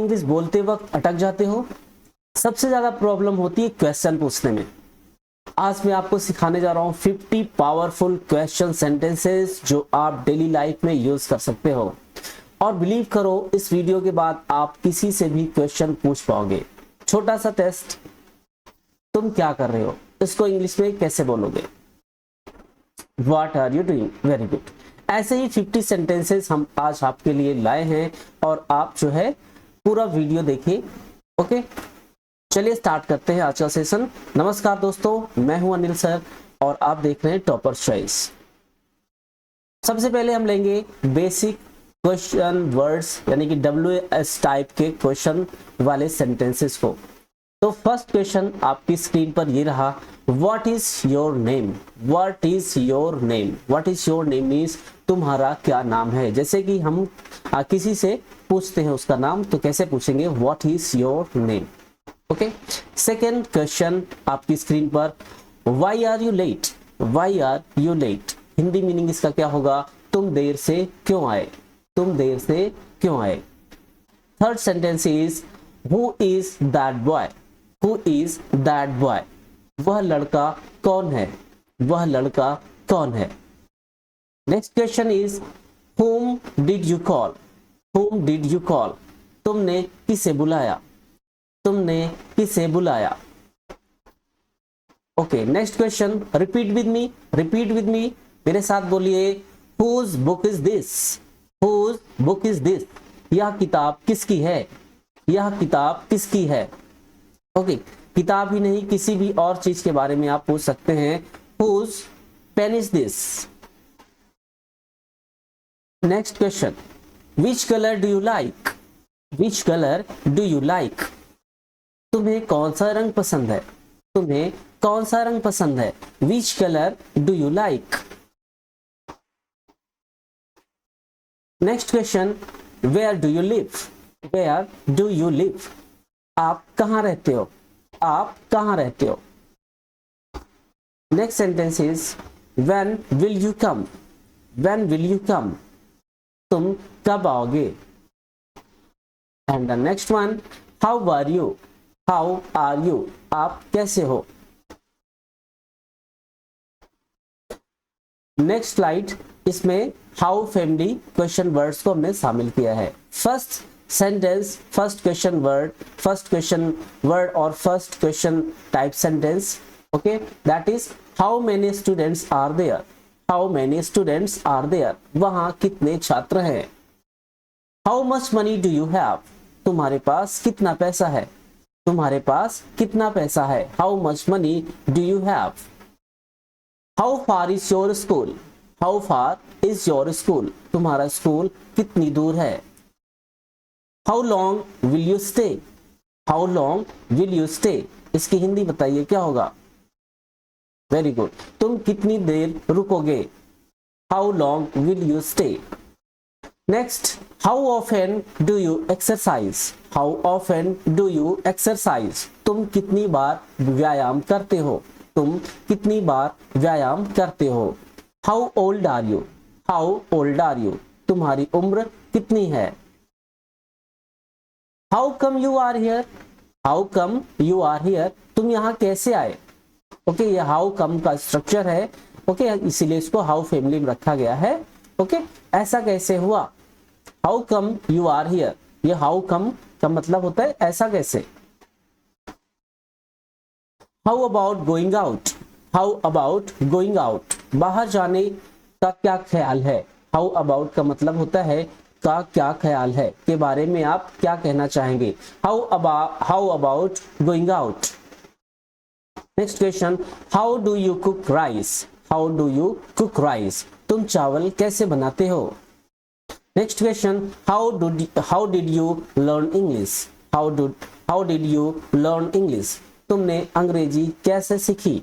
English बोलते वक्त अटक जाते हो, सबसे ज्यादा प्रॉब्लम होती है क्वेश्चन पूछने में। आज मैं आपको सिखाने जा रहा हूं 50 पावरफुल क्वेश्चन सेंटेंसेस जो आप डेली लाइफ में यूज कर सकते हो। और बिलीव करो, इस वीडियो के बाद आप किसी से भी क्वेश्चन पूछ पाओगे। छोटा सा टेस्ट, तुम क्या कर रहे हो, इसको इंग्लिश में कैसे बोलोगे? What are you doing? Very good. ऐसे ही 50 सेंटेंसेस हम आज आपके लिए लाए हैं और आप जो है पूरा वीडियो देखिए। ओके, चलिए स्टार्ट करते हैं आज का सेशन। नमस्कार दोस्तों, मैं हूं अनिल सर और आप देख रहे हैं टॉपर्स चॉइस। सबसे पहले हम लेंगे बेसिक क्वेश्चन वर्ड्स यानी कि WS टाइप के क्वेश्चन वाले सेंटेंसेस को। तो फर्स्ट क्वेश्चन आपकी स्क्रीन पर ये रहा, what is your name? What is your name? What is your name means तुम्हारा क्या नाम है। जैसे कि हम किसी से पूछते हैं उसका नाम, तो कैसे पूछेंगे? What is your name. Okay, second question आपकी स्क्रीन पर, why are you late? Why are you late? Hindi meaning इसका क्या होगा? तुम देर से क्यों आए? तुम देर से क्यों आए। Third sentence is, who is that boy? Who is that boy? वह लड़का कौन है? वह लड़का कौन है। Next question is, whom did you call? whom did you call? तुमने किसे बुलाया? तुमने किसे बुलाया। Okay, next question, repeat with me, repeat with me, मेरे साथ बोलिए, whose book is this? whose book is this? यह किताब किसकी है? यह किताब किसकी है। ओके, किताब ही नहीं, किसी भी और चीज के बारे में आप पूछ सकते हैं। whose pen is this? Next question, which color do you like? which color do you like? तुम्हें कौन सा रंग पसंद है? तुम्हें कौन सा रंग पसंद है। Which color do you like? Next question, where do you live? Where do you live? आप कहाँ रहते हो? आप कहाँ रहते हो। Next sentence is, when will you come? When will you come? तुम कब आओगे। And the next one, how are you? How are you? आप कैसे हो। नेक्स्ट स्लाइड, इसमें हाउ फैमिली क्वेश्चन वर्ड्स को हमने शामिल किया है। First sentence, first question word और first question type sentence. Okay, that is, how many students are there? How many students are there? वहां कितने छात्र हैं। How much money do you have? तुम्हारे पास कितना पैसा है। तुम्हारे पास कितना पैसा है। How much money do you have. How far is your school? How far is your school? तुम्हारा स्कूल कितनी दूर है। How long will you stay? How long will you stay? इसकी हिंदी बताइए क्या होगा। वेरी गुड, तुम कितनी देर रुकोगे। How long will you stay. Next, how often do you exercise? How often do you exercise? तुम कितनी बार व्यायाम करते हो। तुम कितनी बार व्यायाम करते हो। How old are you? How old are you? तुम्हारी उम्र कितनी है। How come you are here? How come you are here? तुम यहाँ कैसे आए। ओके, ये हाउ कम का स्ट्रक्चर है। ओके, इसीलिए इसको हाउ फैमिली में रखा गया है। ओके, ऐसा कैसे हुआ। How come you are here, ये हाउ कम का मतलब होता है ऐसा कैसे। How about going out? How about going out? बाहर जाने का क्या ख्याल है। हाउ अबाउट का मतलब होता है का क्या ख्याल है, के बारे में आप क्या कहना चाहेंगे। How about going out. Next question, how do you cook rice? How do you cook rice? तुम चावल कैसे बनाते हो। Next question, how did you learn English? How did you learn English? तुमने अंग्रेजी कैसे सीखी।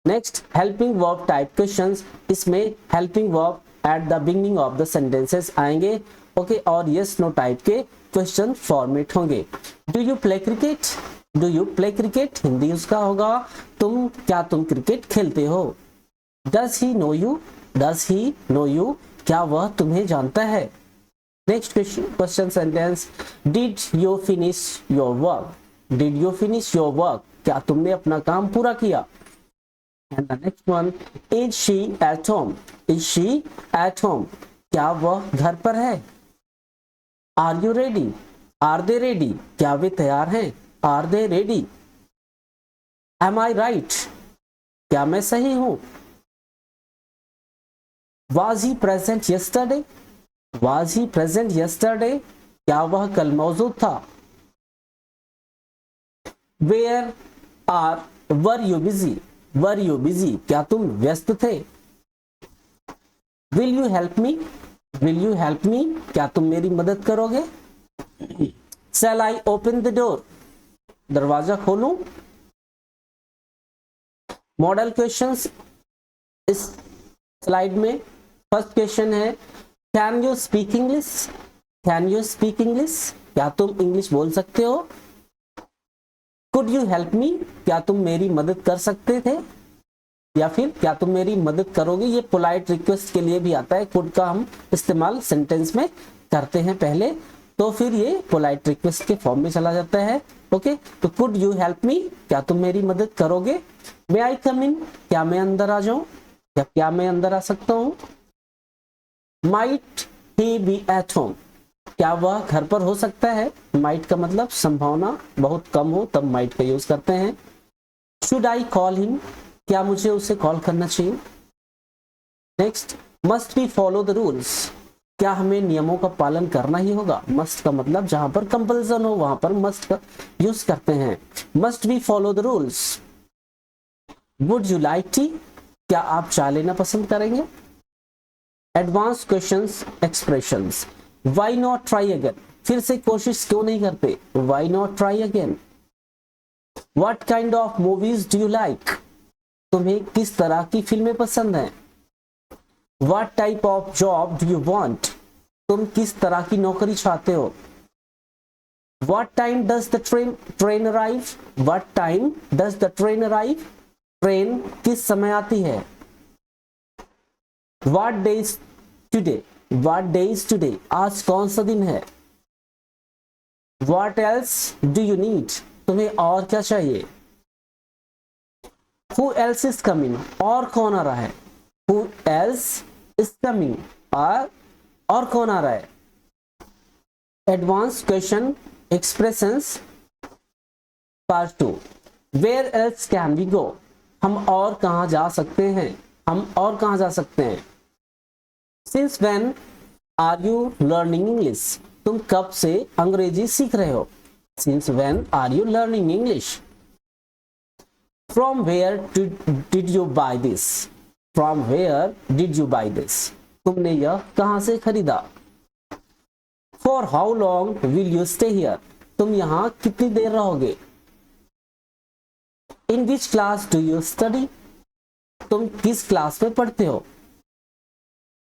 Next, helping verb type questions. इसमें helping verb at the beginning of the sentences आएंगे। ओके, और यस नो टाइप के क्वेश्चन फॉर्मेट होंगे। Do you play cricket? Do you play cricket? Hindi उसका होगा, तुम क्रिकेट खेलते हो। Does he know you? Does he know you? क्या वह तुम्हें जानता है। Next question sentence, did you finish your work, did you finish your work, क्या तुमने अपना काम पूरा किया। And the next one, is she at home, is she at home, क्या वह घर पर है। Are you ready, are they ready, क्या वे तैयार हैं। Are they ready. Am I right, क्या मैं सही हूं। Was he present yesterday, was he present yesterday, क्या वह कल मौजूद था। Where are were you busy, were you busy, क्या तुम व्यस्त थे। Will you help me, will you help me, क्या तुम मेरी मदद करोगे। Shall I open the door, दरवाजा खोलूं। मॉडल क्वेश्चंस इस स्लाइड में। फर्स्ट क्वेश्चन है, can you speak English, can you speak English, क्या तुम इंग्लिश बोल सकते हो। कुड यू हेल्प मी, क्या तुम मेरी मदद कर सकते थे, या फिर क्या तुम मेरी मदद करोगे। ये पोलाइट रिक्वेस्ट के लिए भी आता है, कुड का हम इस्तेमाल सेंटेंस में करते हैं पहले, तो फिर ये पोलाइट रिक्वेस्ट के फॉर्म में चला जाता है। ओके, तो कुड यू हेल्प मी, क्या तुम मेरी मदद करोगे। मे आई कम इन, क्या मैं अंदर आ जाऊं, क्या मैं अंदर आ सकता हूं। Might he be at home, क्या वह घर पर हो सकता है। माइट का मतलब संभावना बहुत कम हो तब माइट का यूज करते हैं। शुड आई कॉल हिम, क्या मुझे उसे कॉल करना चाहिए। Next, must we follow the rules, क्या हमें नियमों का पालन करना ही होगा। मस्ट का मतलब जहां पर कंपल्सन हो वहां पर मस्ट का यूज करते हैं। Must we follow the rules. Would you like tea, क्या आप चाय लेना पसंद करेंगे। Advance questions expressions, why not try again, फिर से कोशिश क्यों नहीं करते। Why not try again. What kind of movies do you like, तुम्हें किस तरह की फिल्में पसंद हैं। What type of job do you want, तुम किस तरह की नौकरी चाहते हो। What time does the train arrive, what time does the train arrive, train किस समय आती है। What day is today, what day is today, आज कौन सा दिन है। What else do you need, तुम्हें और क्या चाहिए। Who else is coming, और कौन आ रहा है। Who else is coming, और कौन आ रहा है। Advance question expressions part 2, where else can we go, हम और कहां जा सकते हैं, हम और कहां जा सकते हैं। Since when are you learning English, तुम कब से अंग्रेजी सीख रहे हो। Since when are you learning English. From where did you buy this, from where did you buy this, तुमने यह कहां से खरीदा। For how long will you stay here, तुम यहां कितनी देर रहोगे। In which class do you study, तुम किस क्लास में पढ़ते हो।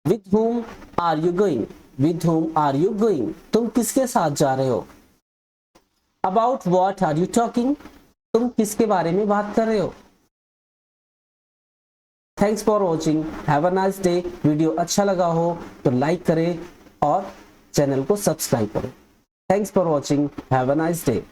With whom are you going, with whom are you going, तुम किसके साथ जा रहे हो। About what are you talking, तुम किसके बारे में बात कर रहे हो। Thanks for watching, have a nice day. Video अच्छा लगा हो तो लाइक करें और चैनल को सब्सक्राइब करें। Thanks for watching, have a nice day.